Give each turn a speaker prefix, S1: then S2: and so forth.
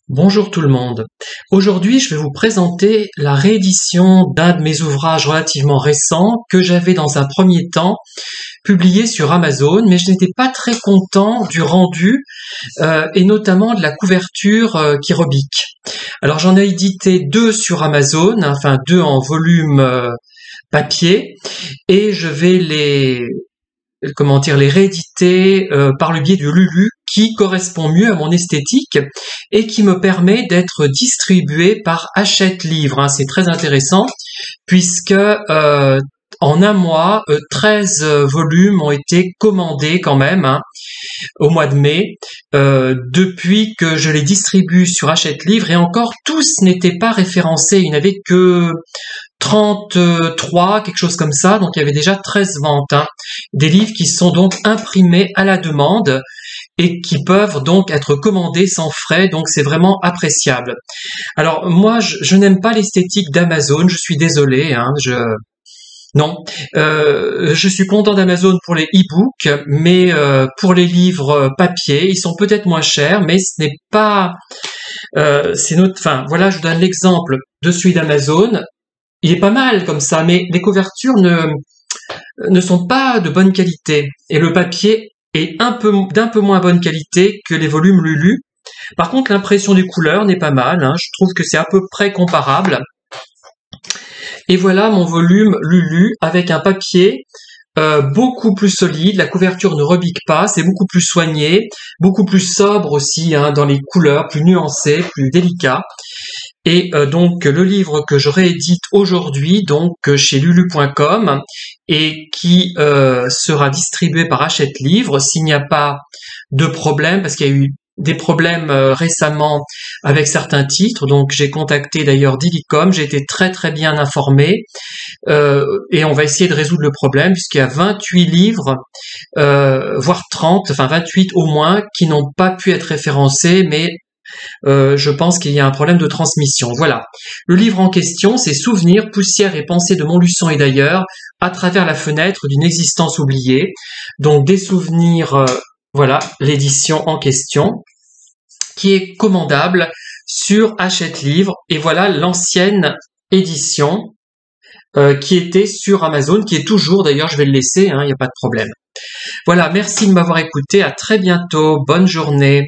S1: Bonjour tout le monde. Aujourd'hui, je vais vous présenter la réédition d'un de mes ouvrages relativement récents que j'avais dans un premier temps publié sur Amazon, mais je n'étais pas très content du rendu et notamment de la couverture qui rebique. Alors j'en ai édité deux sur Amazon, enfin deux en volume papier, et je vais les rééditer par le biais du Lulu qui correspond mieux à mon esthétique et qui me permet d'être distribué par Hachette Livre. C'est très intéressant puisque en un mois, 13 volumes ont été commandés quand même au mois de mai, depuis que je les distribue sur Hachette Livre, et encore tous n'étaient pas référencés, il n'y avait que 33, quelque chose comme ça, donc il y avait déjà 13 ventes, des livres qui sont donc imprimés à la demande et qui peuvent donc être commandés sans frais, donc c'est vraiment appréciable. Alors moi, je n'aime pas l'esthétique d'Amazon, je suis désolé, non, je suis content d'Amazon pour les e-books, mais pour les livres papier, ils sont peut-être moins chers, mais ce n'est pas, enfin voilà, je vous donne l'exemple de celui d'Amazon. Il est pas mal comme ça, mais les couvertures ne sont pas de bonne qualité et le papier est d'un peu moins bonne qualité que les volumes Lulu. Par contre, l'impression des couleurs n'est pas mal, je trouve que c'est à peu près comparable. Et voilà mon volume Lulu avec un papier beaucoup plus solide, la couverture ne rebique pas, c'est beaucoup plus soigné, beaucoup plus sobre aussi dans les couleurs, plus nuancé, plus délicat. Et donc le livre que je réédite aujourd'hui, donc chez lulu.com, et qui sera distribué par Hachette Livre, s'il n'y a pas de problème, parce qu'il y a eu des problèmes récemment avec certains titres, donc j'ai contacté d'ailleurs Dilicom, j'ai été très très bien informé, et on va essayer de résoudre le problème, puisqu'il y a 28 livres, voire 30, enfin 28 au moins, qui n'ont pas pu être référencés, mais je pense qu'il y a un problème de transmission. Voilà. Le livre en question, c'est Souvenirs, poussière et pensées de Montluçon et d'ailleurs, à travers la fenêtre d'une existence oubliée. Donc des souvenirs, voilà, l'édition en question, qui est commandable sur Hachette Livre. Et voilà l'ancienne édition qui était sur Amazon, qui est toujours, d'ailleurs, je vais le laisser, il n'y a pas de problème. Voilà, merci de m'avoir écouté. À très bientôt. Bonne journée.